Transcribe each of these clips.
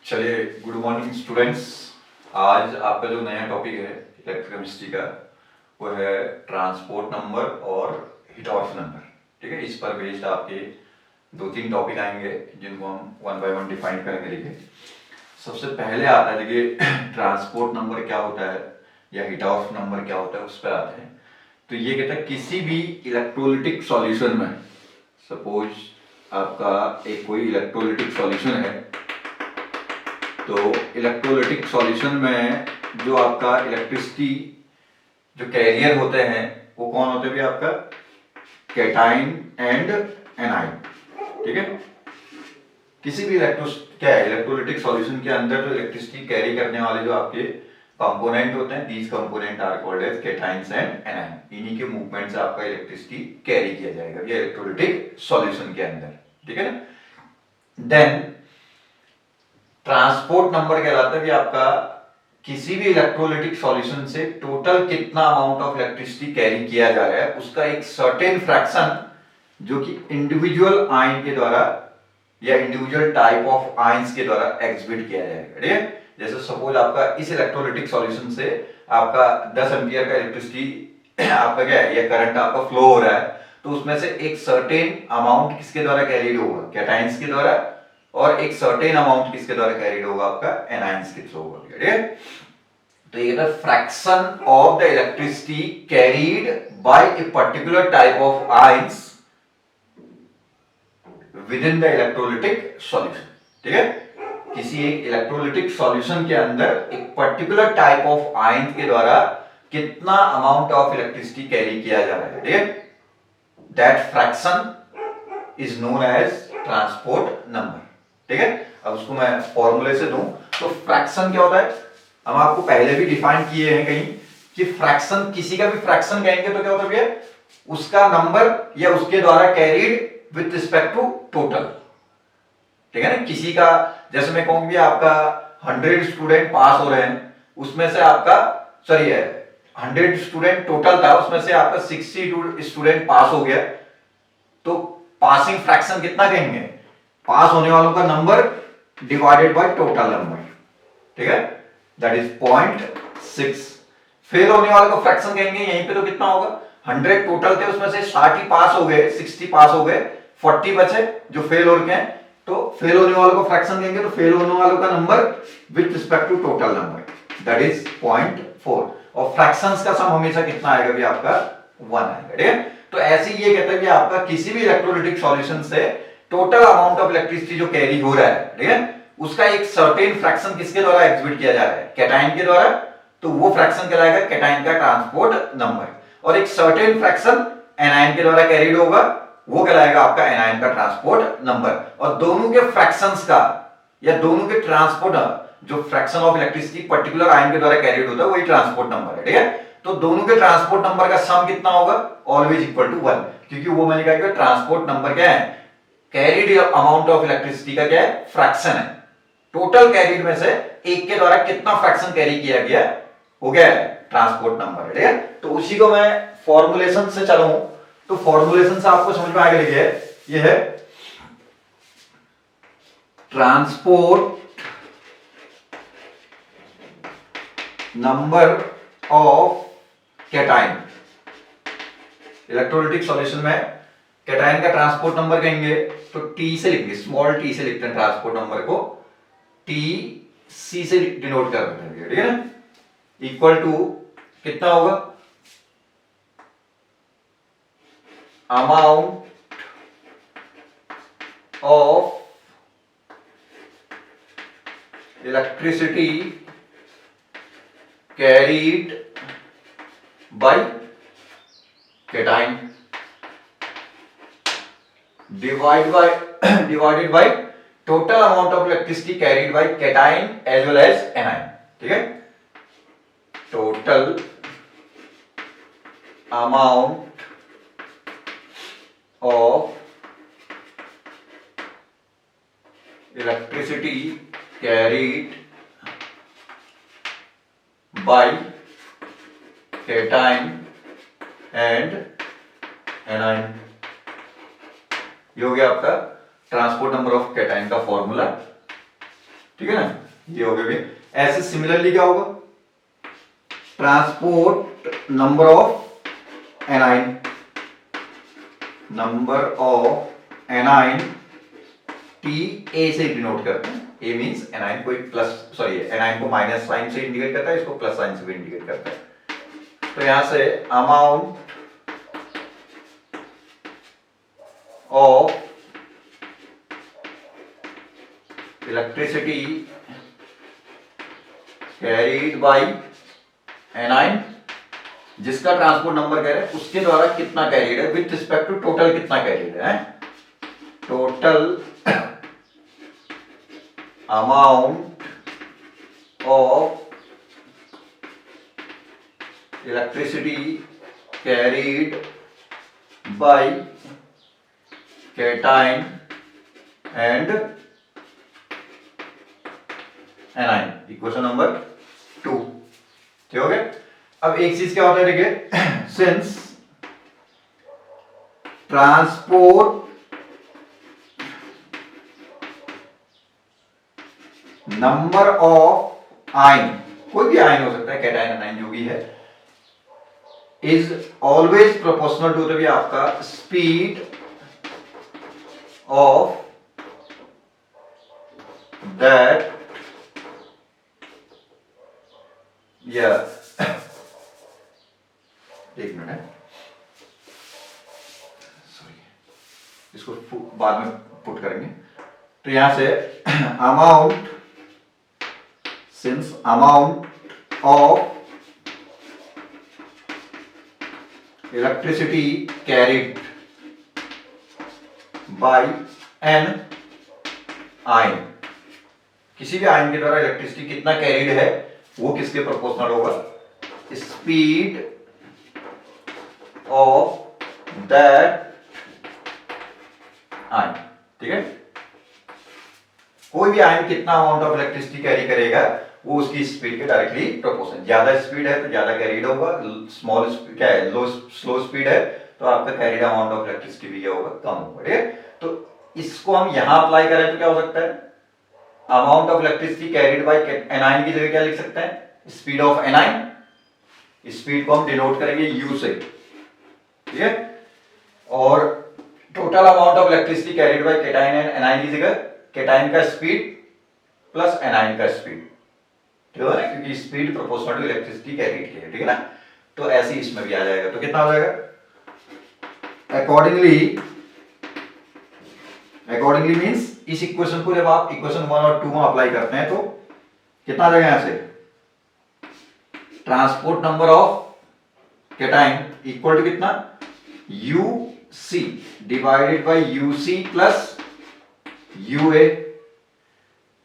चलिए, good morning students. आज आपका जो नया टॉपिक है इलेक्ट्रोकेमिस्ट्री का, वो है ट्रांसपोर्ट नंबर और हिटॉर्फ नंबर। ठीक है, इस पर बेस्ड आपके दो तीन टॉपिक आएंगे जिनको हम वन बाय वन डिफाइन करेंगे। देखिए, सबसे पहले आता है, देखिए ट्रांसपोर्ट नंबर क्या होता है या हिटॉर्फ नंबर क्या होता है, उस पर आते हैं। तो ये कहता है किसी भी इलेक्ट्रोलिटिक सॉल्यूशन में, सपोज आपका एक कोई इलेक्ट्रोलिटिक सॉल्यूशन है, तो इलेक्ट्रोलिटिक सॉल्यूशन में जो आपका इलेक्ट्रिसिटी जो कैरियर होते हैं वो कौन होते हैं? आपका कैटाइन एंड एनाइन। ठीक है, किसी भी इलेक्ट्रोलिटिक सॉल्यूशन के अंदर जो इलेक्ट्रिसिटी कैरी करने वाले जो आपके कंपोनेंट होते हैं, these component are called as cations and anion. इन्हीं के मूवमेंट से आपका इलेक्ट्रिसिटी कैरी किया जाएगा ये इलेक्ट्रोलिटिक सॉल्यूशन के अंदर। ठीक है ना। देन ट्रांसपोर्ट नंबर कहलाता है कि आपका किसी भी इलेक्ट्रोलिटिक सॉल्यूशन से टोटल कितना अमाउंट ऑफ इलेक्ट्रिसिटी कैरी किया जा रहा है, उसका एक सर्टेन फ्रैक्शन जो कि इंडिविजुअल आयन के द्वारा या इंडिविजुअल टाइप ऑफ आयंस के द्वारा एग्जिबिट किया जाएगा। ठीक है, जैसे सपोज आपका इस इलेक्ट्रोलिटिक सॉल्यूशन से आपका 10 एम्पियर का इलेक्ट्रिसिटी आपका क्या है, या करंट आपका फ्लो हो रहा है, तो उसमें से एक सर्टेन अमाउंट किसके द्वारा कैरीड होगा? कैटाइंस के द्वारा, और एक सर्टेन अमाउंट किसके द्वारा कैरीड होगा? आपका एनाइंस के थ्रू होगा। ठीक है, तो ये कहता है fraction of the electricity carried bye a particular type of ions with in the electrolytic solution. ठीक है, किसी एक इलेक्ट्रोलिटिक सॉल्यूशन के अंदर एक पर्टिकुलर टाइप ऑफ आयन के द्वारा कितना अमाउंट ऑफ इलेक्ट्रिसिटी कैरी किया जा रहा है। ठीक है, that fraction is known as transport number. ठीक है, अब उसको मैं फॉर्मूले से दूं तो फ्रैक्शन क्या होता है, हम आपको पहले भी डिफाइन किए हैं कहीं कि फ्रैक्शन, किसी का भी फ्रैक्शन कहेंगे तो क्या होता है भैया, उसका नंबर या उसके द्वारा carried with respect to total. ठीक है ना, किसी का, जैसे मैं कहूं भी आपका 100 स्टूडेंट पास हो रहे हैं, उसमें से आपका 100 स्टूडेंट टोटल था, उसमें से आपका 60 स्टूडेंट पास हो गया, तो पासिंग फ्रैक्शन कितना कहेंगे? पास होने वालों का number divided by total number. ठीक है, दैट इज 0.6। फेल होने वालों का फ्रैक्शन कहेंगे, यहीं पे तो कितना होगा, 100 टोटल थे, उसमें से 60 ही पास हो गए, 60 पास हो गए, 40 बचे जो फेल हो रखे हैं, तो फेल होने वालों का फ्रैक्शन कहेंगे, तो फेल होने वालों का number with respect to total number, that is 0.4। और फ्रैक्शंस का सम हमेशा कितना आएगा भी? आपका 1 आएगा। ठीक है, तो ऐसे ये कहता है कि आपका किसी भी इलेक्ट्रोलिटिक सॉल्यूशन से टोटल अमाउंट ऑफ इलेक्ट्रिसिटी जो कैरी हो रहा है, ठीक है, उसका एक सर्टेन फ्रैक्शन किसके द्वारा एग्जिबिट किया जा रहा है? कैटाइन के द्वारा, तो वो फ्रैक्शन कहलाएगा कैटाइन का ट्रांसपोर्ट नंबर। और एक सर्टेन फ्रैक्शन एनायन के द्वारा कैरीड होगा, वो कहलाएगा आपका एनायन का ट्रांसपोर्ट नंबर। और दोनों के फ्रैक्शंस का या दोनों के ट्रांसपोर्ट, जो fraction of electricity particular ion के द्वारा कैरीड होता है, वही ट्रांसपोर्ट नंबर है। ठीक है, तो दोनों के ट्रांसपोर्ट नंबर का सम कितना होगा? ऑलवेज इक्वल टू 1, क्योंकि वो मैंने कहा कि ट्रांसपोर्ट नंबर क्या है? कैरीड अमाउंट ऑफ इलेक्ट्रिसिटी का क्या है? फ्रैक्शन है। टोटल कैरीड में से एक के द्वारा कितना फ्रैक्शन कैरी किया गया हो गया है ट्रांसपोर्ट नंबर। ठीक है, तो उसी को मैं फॉर्मुलेशन से चलूं तो फॉर्मुलेशन से आपको समझ में आगे लिखिए, ये है transport number of cation. Electrolytic solution में कैटाइन का ट्रांसपोर्ट नंबर कहेंगे तो टी से लिखेंगे, स्मॉल टी से लिखते हैं ट्रांसपोर्ट नंबर को, टी सी से डिनोट कर देते हैं। ठीक है ना, इक्वल टू कितना होगा? Amount of electricity carried by cation divided by total amount of electricity carried by cation as well as anion। ठीक है, total amount of electricity carried by cation and anion, ये हो गया आपका ट्रांसपोर्ट नंबर ऑफ कैटाइन का formula. ठीक है ना, ये हो गया भी। ऐसे सिमिलरली क्या होगा, transport number of A9, number of A9 T A से डिनोट करते हैं। ए मींस एनाइन को प्लस, सॉरी एनाइन को माइनस साइन से इंडिकेट करता है, इसको प्लस साइन से भी इंडिकेट करता है। तो यहां से amount of electricity carried bye A9, जिसका ट्रांसपोर्ट नंबर कह रहे हैं उसके द्वारा कितना कैरीड है विथ रिस्पेक्ट टू टोटल कितना कैरीड है, total amount of electricity carried by cation and A9, equation number 2। ठीक हो गया। अब एक चीज क्या होता है देखिए, since transport number of ion, कोई भी आयन हो सकता है, कैटाइन एनाइन जो भी है, is always proportional to the आपका स्पीड ऑफ दैट या एक मिनट है, सॉरी इसको बाद में पुट करेंगे। तो यहां से amount, since amount of electricity carried by an ion, किसी भी आयन के द्वारा इलेक्ट्रिसिटी कितना कैरिड है वो किसके प्रोपोर्शनल होगा, स्पीड ऑफ दैट आयन। ठीक है, कोई भी आयन कितना अमाउंट ऑफ इलेक्ट्रिसिटी कैरी करेगा वो उसकी स्पीड के डायरेक्टली प्रोपोर्शनल। ज्यादा स्पीड है तो ज्यादा कैरीड होगा, स्मॉल स्पीड क्या है, स्लो स्पीड है तो आपका कैरीड अमाउंट ऑफ इलेक्ट्रिसिटी भी क्या होगा, कम होगा। ठीक है, तो इसको हम यहां अप्लाई करें तो क्या हो सकता है, amount of electricity carried bye A9 की जगह क्या लिख सकते हैं, स्पीड ऑफ एनाइन। स्पीड को हम डिनोट करेंगे यू से। ठीक है, और total amount of electricity carried by cation and anion की जगह कैटाइन का स्पीड प्लस एनाइन का स्पीड। ठीक है ना, क्योंकि speed proportional to electricity carried की है। ठीक है ना, तो ऐसे ही इसमें भी आ जाएगा। तो कितना हो जाएगा, अकॉर्डिंगली मींस इस इक्वेशन को जब आप इक्वेशन 1 और 2 में अप्लाई करते हैं तो कितना आ जाएगा, यहां से transport number of cation equal to कितना, UC divided by UC plus UA,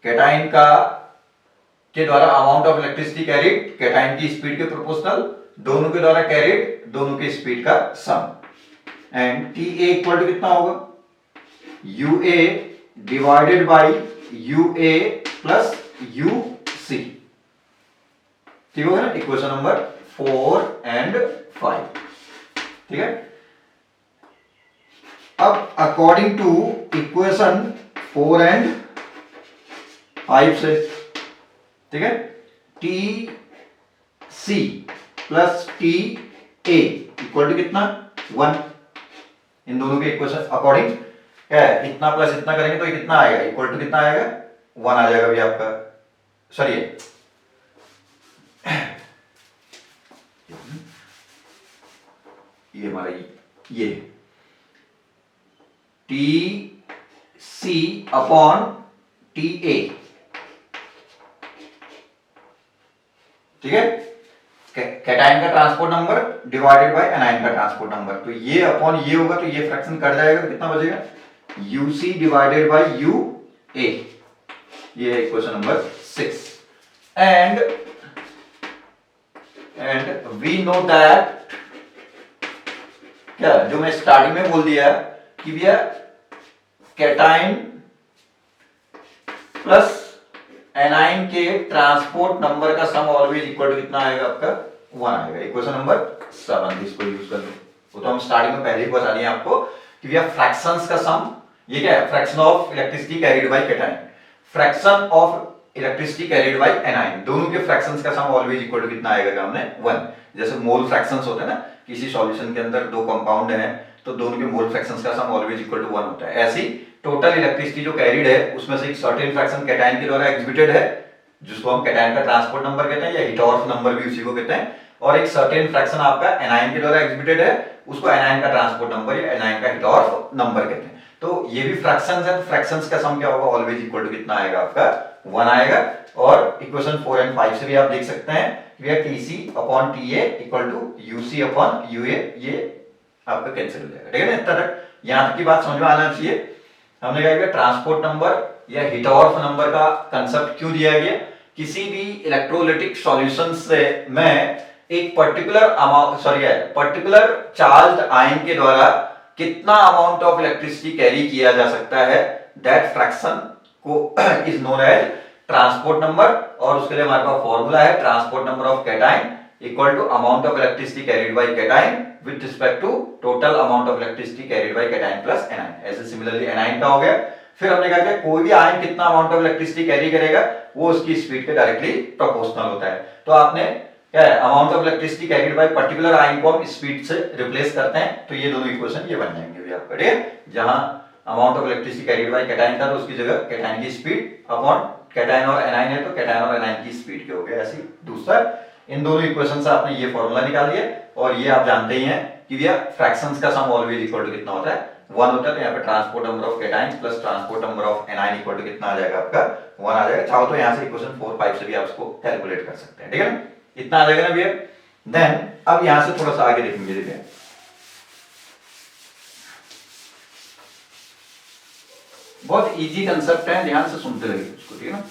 cation का के द्वारा amount of electricity carried cation की स्पीड के प्रोपोर्शनल, दोनों के द्वारा कैरिड दोनों के स्पीड का sum, and TA equal to कितना होगा, UA divided by UA plus UC। ठीक होगा ना, इक्वेशन नंबर 4 एंड 5। ठीक है, अब अकॉर्डिंग टू इक्वेशन 4 एंड 5 से, ठीक है, TC plus TA equal to कितना, 1। इन दोनों के इक्वेशन अकॉर्डिंग क्या है, इतना प्लस इतना करेंगे तो ये कितना आएगा, इक्वल टू कितना आएगा, 1 आ जाएगा भी आपका। सॉरी ये हमारा ये TC अपॉन TA। ठीक है, कैटाइन का transport number divided by A9 का ट्रांसपोर्ट नंबर, तो ये अपॉन ये होगा तो ये फ्रैक्शन कट जाएगा तो कितना बचेगा, UC डिवाइडेड बाय UA। ये है equation number 6। And we know that, क्या जो मैं स्टार्टिंग में बोल दिया कि भैया कैटाइन प्लस एनाइन के ट्रांसपोर्ट नंबर का सम ऑलवेज इक्वल टू कितना आएगा, आपका 1 आएगा। इक्वेशन नंबर 7 इसको यूज कर लो, वो तो हम स्टार्टिंग में पहले ही बता दिए आपको कि भैया फ्रैक्शंस का सम, ये क्या है, fraction of electricity carried by cation. Fraction of electricity carried bye A9, दोनों के फ्रैक्शंस का सम ऑलवेज इक्वल टू कितना आएगा हमने 1। जैसे मोल फ्रैक्शंस होते हैं ना, किसी सॉल्यूशन के अंदर दो कंपाउंड हैं तो दोनों के मोल फ्रैक्शंस का सम ऑलवेज इक्वल टू 1 होता है। ऐसी टोटल इलेक्ट्रिसिटी जो कैरिड है उसमें से एक सर्टेन फ्रैक्शन कैटायन के द्वारा एग्जिबिटेड है, जिसको हम कैटायन का ट्रांसपोर्ट नंबर कहते हैं या हिटॉर्फ नंबर भी उसी को कहते हैं, और एक सर्टेन फ्रैक्शन आपका एनायन के द्वारा एग्जिबिटेड है, उसको एनायन का ट्रांसपोर्ट नंबर या एनायन का हिटॉर्फ नंबर कहते हैं। तो ये भी फ्रैक्शंस है, फ्रैक्शंस का सम क्या होगा, ऑलवेज इक्वल टू कितना आएगा आपका 1 आएगा। और इक्वेशन 4 एंड 5 से भी आप देख सकते हैं Tc upon Ta equal to Uc upon Ua, ये आपका कैंसिल हो जाएगा। ठीक है ना, इतना तक यहां तक की बात समझ में आना चाहिए। हमने कहा कि ट्रांसपोर्ट नंबर या हिटॉर्फ नंबर का कंसेप्ट क्यों दिया गया, किसी भी इलेक्ट्रोलाइटिक सॉल्यूशन से मैं एक पर्टिकुलर चार्ज्ड आयन के द्वारा कितना अमाउंट ऑफ इलेक्ट्रिसिटी कैरी किया जा सकता है, दैट फ्रैक्शन को is known as transport number. और उसके लिए हमारे पास फॉर्मूला है transport number of cation equal to amount of electricity carried by cation with respect to total amount of electricity carried by cation plus anion. ऐसे similarly anion का हो गया। फिर हमने कहा कि कोई भी आयन कितना अमाउंट ऑफ इलेक्ट्रिसिटी कैरी करेगा वो उसकी स्पीड के डायरेक्टली प्रोपोर्शनल होता है। तो आपने क्या है, amount of electricity carried bye particular ion को हम स्पीड से रिप्लेस करते हैं, तो ये दोनों इक्वेशन ये बन जाएंगे भी आपका। ठीक है, जहां amount of electricity carried by cation था तो उसकी जगह कैटायन की स्पीड अपॉन कैटायन और एनायन है तो कैटायन और एनायन की स्पीड के हो गए। ऐसे दूसरा इन दोनों इक्वेशन से आपने ये फॉर्मूला निकाल दिया। और ये आप जानते ही हैं कि भैया फ्रैक्शंस का सम ऑलवेज इक्वल टू कितना होता है 1 होता है। तो यहाँ पे transport number of cation plus transport number of anion equal to कितना आ जाएगा आपका 1 आ जाएगा। चाहो तो यहाँ से इक्वेशन 4 5 से भी आप इसको कैलकुलेट कर सकते हैं। ठीक है ना, इतना आ जाएगा ना भैया। देन अब यहाँ से थोड़ा सा आगे देखेंगे। देखिए बहुत इजी कंसेप्ट है, ध्यान से सुनते रहिए उसको। ठीक है ना,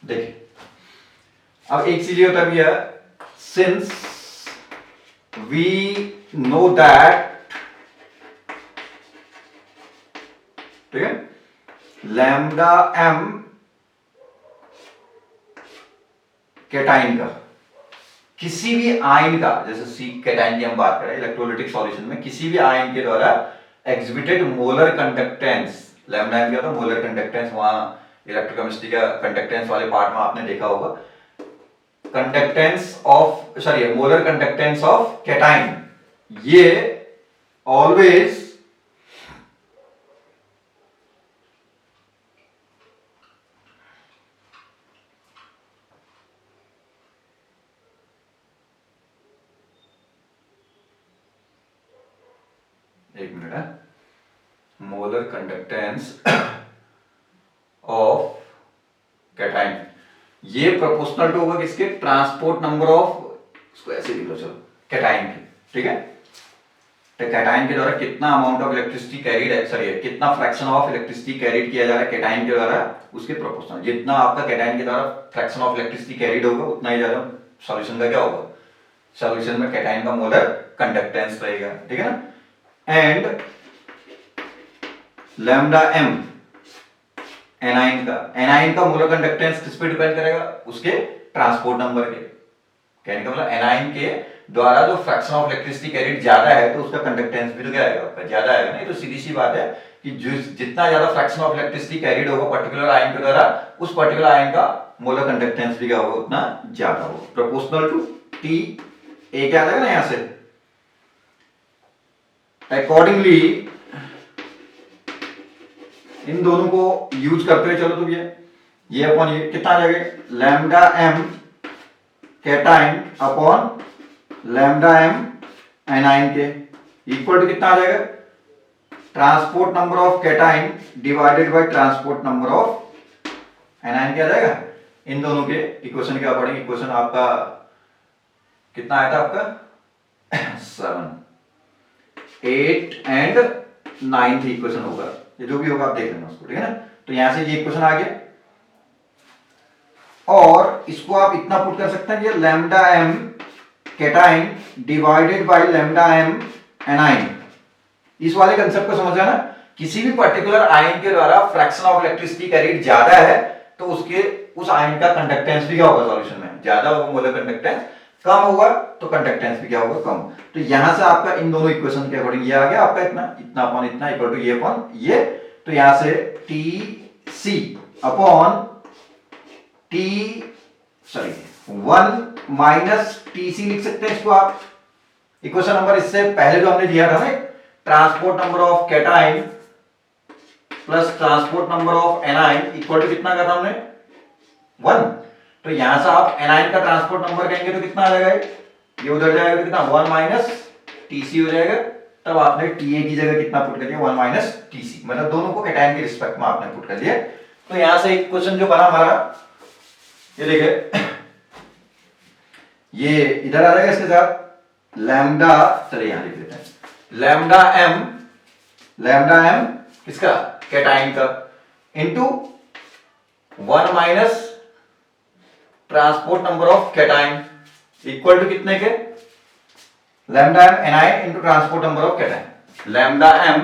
देखिए अब एक चीज ये होता है भैया, सिंस वी नो दैट, ठीक है, लैम्डा एम कैटाइन का किसी भी आयन का, जैसे सी कैटाइन की हम बात करें इलेक्ट्रोलाइटिक सॉल्यूशन में, किसी भी आयन के द्वारा exhibited molar conductance, lambda M क्या होता है मोलर कंडक्टेंस, वहां इलेक्ट्रोकेमिस्ट्री का कंडक्टेंस वाले पार्ट में आपने देखा होगा, conductance of molar conductance of cation, ये ऑलवेज एक मिनट है, मोलर कंडक्टेंस ऑफ कैटाइन ये प्रोपोर्शनल टू होगा किसके, ट्रांसपोर्ट नंबर ऑफ, इसको ऐसे लिख लो चलो, कैटाइन की। ठीक है, तो कैटाइन के द्वारा कितना अमाउंट ऑफ इलेक्ट्रिसिटी कैरीड है, कितना फ्रैक्शन ऑफ इलेक्ट्रिसिटी कैरीड किया जा रहा है कैटाइन के द्वारा, उसके प्रोपोर्शनल। जितना आपका कैटाइन के द्वारा फ्रैक्शन ऑफ इलेक्ट्रिसिटी कैरीड होगा उतना ही ज्यादा सॉल्यूशन का क्या होगा, सॉल्यूशन में कैटाइन का मोलर कंडक्टेंस रहेगा। ठीक है ना, एंड लैम्डा एम एनाइन का मोलर कंडक्टेंस किस पे डिपेंड करेगा, उसके ट्रांसपोर्ट नंबर के। कहने का मतलब एनाइन के द्वारा जो फ्रैक्शन ऑफ इलेक्ट्रिसिटी कैरिड ज्यादा है तो उसका कंडक्टेंस भी तो क्या आएगा आपका, ज्यादा आएगा। नहीं तो सीधी सी बात है कि जितना ज्यादा फ्रैक्शन ऑफ इलेक्ट्रिसिटी कैरिड होगा पर्टिकुलर आयन के द्वारा, उस पर्टिकुलर आयन का मोलर कंडक्टेंस भी क्या होगा, उतना ज्यादा होगा, प्रोपोर्शनल टू टी ए क्या आ जाएगा ना यहां से। अकॉर्डिंगली इन दोनों को यूज करते हुए चलो तो ये अपॉन ये कितना आ जाएगा, lambda M cation upon lambda M anion के इक्वल टू कितना आ जाएगा, transport number of cation divided by transport number of anion क्या आ जाएगा। इन दोनों के इक्वेशन क्या पढ़ेंगे, इक्वेशन आपका कितना आया था आपका 7 8 एंड 9th इक्वेशन होगा, ये जो भी होगा आप देख लेना उसको। ठीक है ना, तो यहां से ये इक्वेशन आ गया और इसको आप इतना पुट कर सकते हैं कि lambda M cation divided by lambda M anion. इस वाले कंसेप्ट को समझ आना किसी भी पर्टिकुलर आयन के द्वारा फ्रैक्शन ऑफ इलेक्ट्रिसिटी कैरीड ज्यादा है तो उसके उस आयन का कंडक्टेंस भी क्या होगा सॉल्यूशन में, ज्यादा होगा मोलर कंडक्टेंस, कम होगा तो कंडक्टेंस भी क्या होगा, कम। तो यहां से आपका इन दोनों इक्वेशन के अकॉर्डिंग ये आ गया आपका इतना इतना अपॉन इतना इक्वल टू ये अपॉन ये। तो यहां से T C upon T sorry 1 minus T C लिख सकते हैं इसको आप। इक्वेशन नंबर इससे पहले जो हमने दिया था ना, transport number of cation plus transport number of anion equal to कितना का था हमने 1। तो यहां से आप एनाइन का ट्रांसपोर्ट नंबर कहेंगे तो कितना आ जाएगा, ये उधर जाएगा तो कितना 1 माइनस टीसी हो जाएगा। तब आपने टीए की जगह कितना पुट कर दिया 1 माइनस टीसी, मतलब दोनों को कैटाइन के रिस्पेक्ट में आपने पुट कर दिया। तो यहां से एक क्वेश्चन जो बना हमारा, ये देखिए ये इधर आ जाएगा इसके साथ लैम्डा, चलिए यहां लिख देते हैं लैम्डा एम किसका, कैटाइन का, into 1 minus transport number of cation equal to कितने के, lambda M anion into transport number of cation, lambda M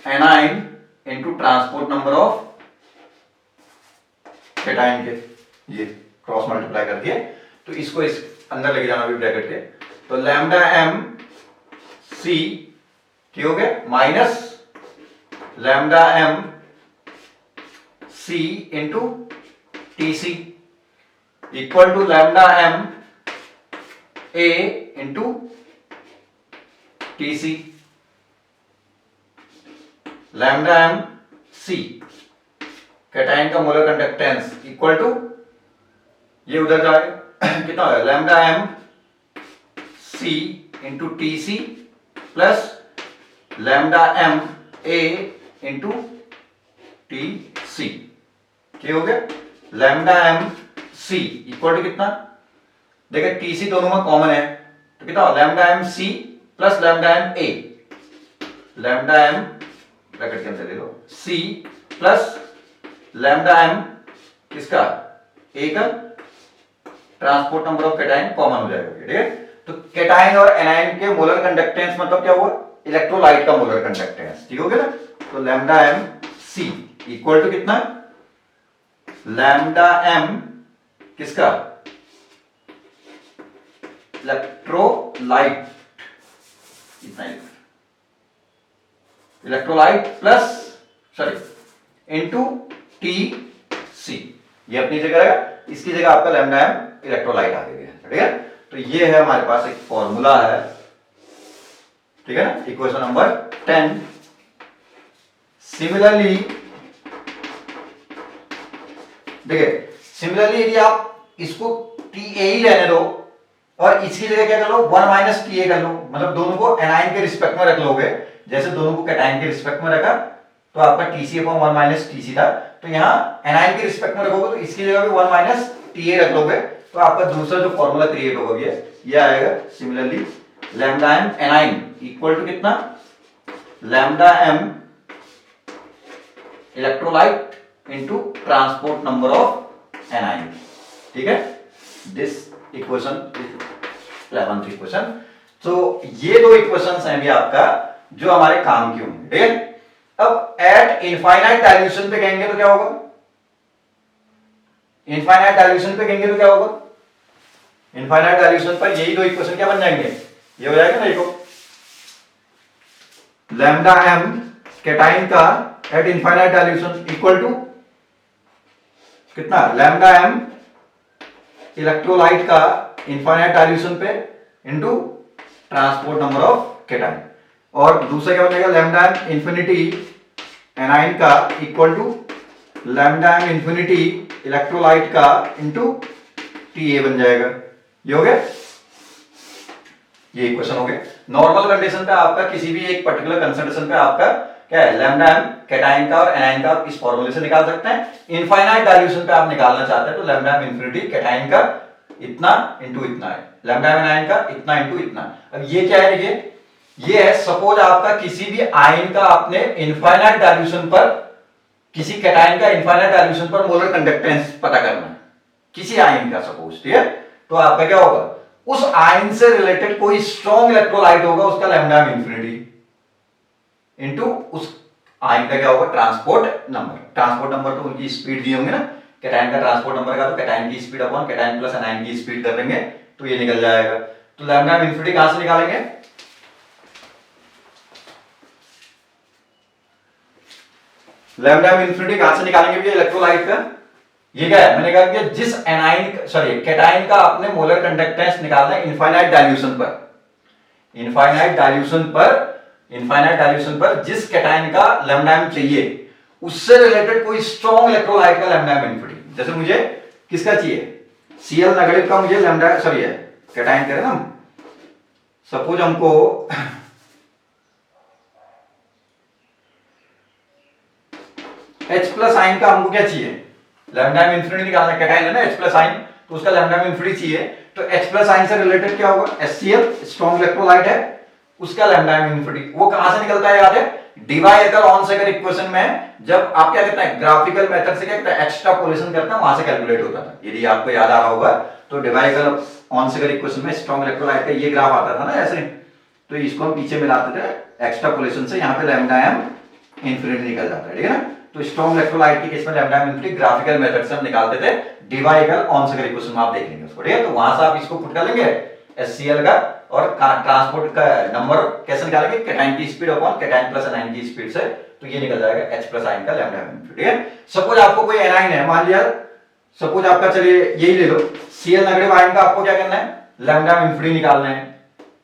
anion into transport number of cation के, ये क्रॉस मल्टीप्लाई करके तो इसको इस अंदर लेके जाना भी ब्रैकेट के। तो लैम्डा एम सी क्या हो गया minus lambda M C into T C equal to lambda M A into T C, lambda M C cation का मोलर कंडक्टेंस इक्वल टू ये उधर जाएगा कितना होगा lambda M C into T C plus lambda M A into T C, क्या हो गया lambda M C equal to कितना, देखिए टी सी दोनों में कॉमन है तो कितना lambda M C plus lambda M A, lambda M bracket के अंदर ले लो सी प्लस लैम्डा एम किसका ए का transport number of cation common हो जाएगा, ठीक है। तो कैटाइन और एनाइन के मोलर कंडक्टेंस मतलब क्या हुआ, इलेक्ट्रोलाइट का मोलर कंडक्टेंस, ठीक हो गया ना। तो lambda M C equal to कितना, लैम्डा एम किसका इलेक्ट्रोलाइट, इतना electrolyte plus sorry into T C, ये अपनी जगह रहेगा, इसकी जगह आपका लैम्डा एम इलेक्ट्रोलाइट आ गया, ठीक है। तो ये है हमारे पास एक फॉर्मूला है, ठीक है ना, इक्वेशन नंबर 10। सिमिलरली देखिए सिमिलरली यदि आप इसको टी ए ही रहने दो और इसकी जगह क्या कर लो 1 माइनस टी ए कर लो, मतलब दोनों को एनाइन के रिस्पेक्ट में रख लोगे, जैसे दोनों को कैटाइन के रिस्पेक्ट में रखा तो आपका टीसी अपॉन 1 माइनस टीसी था, तो यहाँ एनाइन के रिस्पेक्ट में रखोगे तो इसकी जगह भी 1 माइनस टी ए रख लोगे तो आपका दूसरा जो फॉर्मूला क्रिएट होगा ये आएगा। Similarly lambda M anion equal to कितना, lambda M electrolyte into transport number of anion, ठीक है। This equation 11th equation. तो ये दो इक्वेशंस हैं भी आपका जो हमारे काम की होंगे, ठीक है। अब एट इनफाइनाइट डाइल्यूशन पे कहेंगे तो क्या होगा, इनफाइनाइट डाइल्यूशन पे कहेंगे तो क्या होगा, इनफाइनाइट डाइल्यूशन पर यही दो इक्वेशन क्या बन जाएंगे, ये हो जाएगा ना, देखो लैम्डा एम कैटाइन का at infinite dilution equal to कितना, लैम्डा एम इलेक्ट्रोलाइट का इनफाइनाइट डाइल्यूशन पे into transport number of cation, और दूसरा क्या बनेगा लैम्डा एम इंफिनिटी एनाइन का equal to lambda M infinity electrolyte का इनटू टी ए बन जाएगा। ये हो गया, ये इक्वेशन हो गया। नॉर्मल कंडीशन पे आपका किसी भी एक पर्टिकुलर कंसंट्रेशन पे आपका क्या है लैम्डा एम कैटाइन का और एनाइन का आप इस फॉर्मूले से निकाल सकते हैं। इनफाइनाइट डाइल्यूशन पे आप निकालना चाहते हैं तो लैम्डा एम इंफिनिटी कैटाइन का इतना इंटू इतना है, लैम्डा एम एनाइन का इतना इंटू इतना। अब ये क्या है, देखिए ये है सपोज आपका किसी भी आयन का आपने इनफाइनाइट डाइल्यूशन पर, किसी कैटाइन का इनफाइनाइट डाइल्यूशन पर मोलर कंडक्टेंस पता करना है किसी आयन का सपोज, ठीक है। तो आपका क्या होगा, उस आयन से रिलेटेड कोई स्ट्रॉन्ग इलेक्ट्रोलाइट होगा उसका लैम्डा एम इंफिनिटी इनटू उस आयन का क्या होगा, ट्रांसपोर्ट नंबर। ट्रांसपोर्ट नंबर तो उनकी स्पीड दिए होंगे ना, कैटायन का ट्रांसपोर्ट नंबर का तो कैटायन की speed upon cation plus anion की स्पीड कर देंगे तो ये निकल जाएगा। तो लैम्डा इन्फिनिटी कहां से निकालेंगे, लैम्डा इन्फिनिटी कहां से निकालेंगे भैया इलेक्ट्रोलाइट का, ये क्या है, मैंने कहा कि जिस एनाइन सॉरी कैटायन का आपने मोलर कंडक्टेंस निकालना है इनफाइनाइट डाइल्यूशन पर, इनफाइनाइट डाइल्यूशन पर जिस कैटायन का लैम्डा एम चाहिए उससे रिलेटेड कोई स्ट्रॉन्ग इलेक्ट्रोलाइट का लैम्डा एम इन्फिनिटी, जैसे मुझे किसका चाहिए, Cl नेगेटिव का मुझे लैम्डा सॉरी है कैटायन करें ना, सपोज हमको H प्लस आयन का हमको क्या चाहिए, लैम्डा एम इन्फिनिटी निकालना, कैटायन है ना H प्लस आयन, तो उसका लैम्डा एम इन्फिनिटी चाहिए, तो H प्लस आयन से रिलेटेड क्या होगा, HCl स्ट्रॉन्ग इलेक्ट्रोलाइट है, उसका लैम्डा एम इन्फिनिटी वो कहां से निकलता है, याद है डिवाइकल ऑन-सेकर इक्वेशन में जब आप क्या करते हैं ग्राफिकल मेथड से क्या करते हैं एक्सट्रापोलेशन करते हैं वहां से कैलकुलेट होता था, यदि आपको याद आ रहा होगा तो डिवाइकल ऑन-सेकर इक्वेशन में स्ट्रॉन्ग इलेक्ट्रोलाइट का ये ग्राफ आता था ना ऐसे, तो इसको हम पीछे मिलाते थे एक्सट्रापोलेशन से, यहाँ पे लैम्डा एम इन्फिनिटी निकल जाता है, ठीक है ना। तो स्ट्रॉन्ग इलेक्ट्रोलाइट के केस में lambda M infinity graphical method से हम निकालते थे डिवाइकल ऑन-सेकर इक्वेशन में, आप देख लेंगे उसको, ठीक है। तो वहां से आप इसको पुट कर लेंगे HCl का और ट्रांसपोर्ट का नंबर कैसे निकालेंगे, कैटायन की speed upon cation plus anion की स्पीड से, तो ये निकल जाएगा H प्लस आयन का लैम्डा एम इन्फिनिटी, ठीक है। सपोज आपको कोई एनायन है, मान लिया सपोज आपका, चलिए यही ले लो Cl नेगेटिव आयन का आपको क्या करना है, लैम्डा एम इन्फिनिटी निकालना है,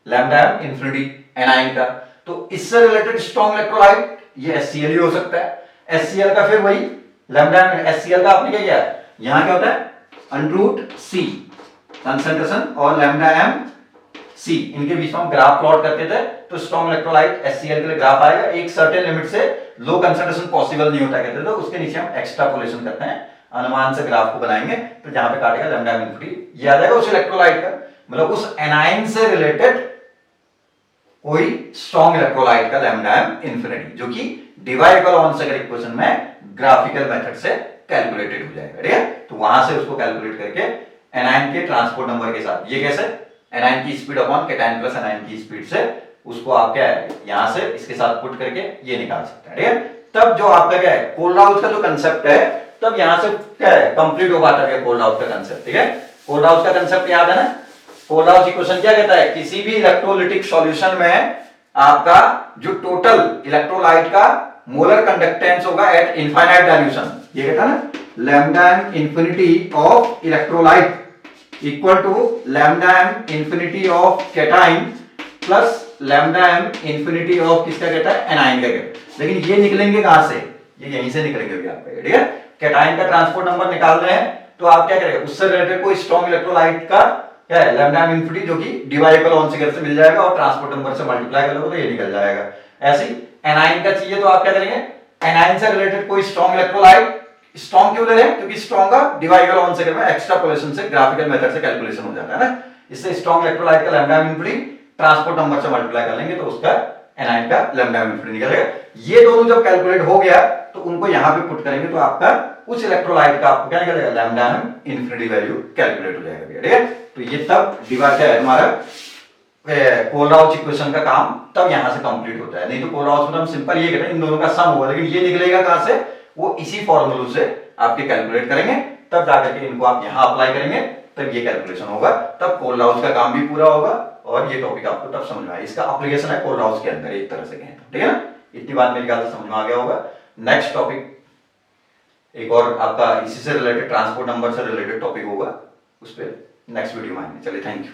लैम्डा एम इन्फिनिटी एनायन का, तो इससे रिलेटेड स्ट्रॉन्ग इलेक्ट्रोलाइट ये HCl ही हो सकता है, HCl का फिर वही लैम्डा एम, HCl का आपने क्या किया है, यहां क्या होता है √C कंसंट्रेशन और लैम्डा एम C इनके बीच में हम ग्राफ प्लॉट करते थे, तो स्ट्रॉन्ग इलेक्ट्रोलाइट HCl के लिए ग्राफ आएगा, एक सर्टेन लिमिट से लो कंसंट्रेशन पॉसिबल नहीं होता कहते थे, तो उसके नीचे हम एक्सट्रापोलेशन करते हैं, अनुमान से ग्राफ को बनाएंगे, तो जहां पे काटेगा लैम्डा एम इन्फिनिटी ये आ जाएगा उस इलेक्ट्रोलाइट का, मतलब उस एनायन से रिलेटेड कोई स्ट्रॉन्ग इलेक्ट्रोलाइट का लैम्डा एम इन्फिनिटी जो कि डिवाइडेबल ऑन-सेकर इक्वेशन में ग्राफिकल मेथड से कैलकुलेटेड हो जाएगा, ठीक है। तो वहां से उसको कैलकुलेट करके एनायन के ट्रांसपोर्ट नंबर के साथ, ये कैसे एनायन की speed upon cation plus anion की स्पीड से उसको आप क्या है यहां से इसके साथ पुट करके ये निकाल सकते हैं, ठीक है। तब जो आपका क्या है कोल्ड-हाउस का जो कंसेप्ट है, तब यहां से क्या है कंप्लीट हो पाता है कोल्ड-हाउस का कंसेप्ट, ठीक है। कोल्ड-हाउस का कंसेप्ट याद है ना, कोल्ड-हाउस इक्वेशन क्या कहता है, किसी भी इलेक्ट्रोलिटिक सॉल्यूशन में आपका जो टोटल इलेक्ट्रोलाइट का मोलर कंडक्टेंस होगा एट इनफाइनाइट डाइल्यूशन, ये कहता है ना lambda M infinity of electrolyte equal to lambda M infinity of cation plus lambda M infinity of किसका कहता है एनायन का कहता है, लेकिन ये निकलेंगे कहां से, ये यहीं से निकलेंगे भी आपका, ठीक है। कैटायन का ट्रांसपोर्ट नंबर निकाल रहे हैं तो आप क्या करेंगे उससे रिलेटेड कोई स्ट्रॉन्ग इलेक्ट्रोलाइट का क्या है लैम्डा एम इन्फिनिटी जो कि डिवाइडेबल ऑन-सेकर से मिल जाएगा और ट्रांसपोर्ट नंबर से मल्टीप्लाई कर लोगे तो ये निकल जाएगा। ऐसे ही एनायन का चाहिए तो आप क्या करेंगे एनायन से रिलेटेड कोई स्ट्रॉन्ग इलेक्ट्रोलाइट, स्ट्रॉन्ग क्यों ले रहे हैं क्योंकि स्ट्रॉन्ग का डिवाइडेबल ऑन-सेकर में एक्सट्रापोलेशन से ग्राफिकल मेथड से कैलकुलेशन हो जाता है ना, इससे स्ट्रॉन्ग इलेक्ट्रोलाइट का lambda M infinity transport number से मल्टीप्लाई कर लेंगे तो उसका एनायन का लैम्डा एम इन्फिनिटी निकलेगा। ये दोनों जब कैलकुलेट हो गया तो उनको यहां पे पुट करेंगे तो आपका उस इलेक्ट्रोलाइट का आपको क्या निकलेगा lambda M infinity value calculate हो जाएगा, ठीक है। तो ये तब डिवाइड है हमारा कोल्ड-हाउस इक्वेशन का काम तब यहां से कंप्लीट होता है, नहीं तो कोल्ड-हाउस में हम सिंपल ये कहते हैं इन दोनों का सम होगा, लेकिन ये निकलेगा कहां से, वो इसी फॉर्मूले से आपके कैलकुलेट करेंगे, तब जाकर के इनको आप यहां अप्लाई करेंगे तब ये कैलकुलेशन होगा, तब कोल्ड-हाउस का काम भी पूरा होगा और ये टॉपिक आपको तब समझ में आएगा, इसका एप्लीकेशन है कोल्ड-हाउस के अंदर एक तरह से कहें, ठीक है ना। इतनी बात मेरे ख्याल से समझ में आ गया होगा। नेक्स्ट टॉपिक एक और आपका इसी से रिलेटेड ट्रांसपोर्ट नंबर से रिलेटेड टॉपिक होगा, उस पर नेक्स्ट वीडियो में आएंगे। चलिए थैंक यू।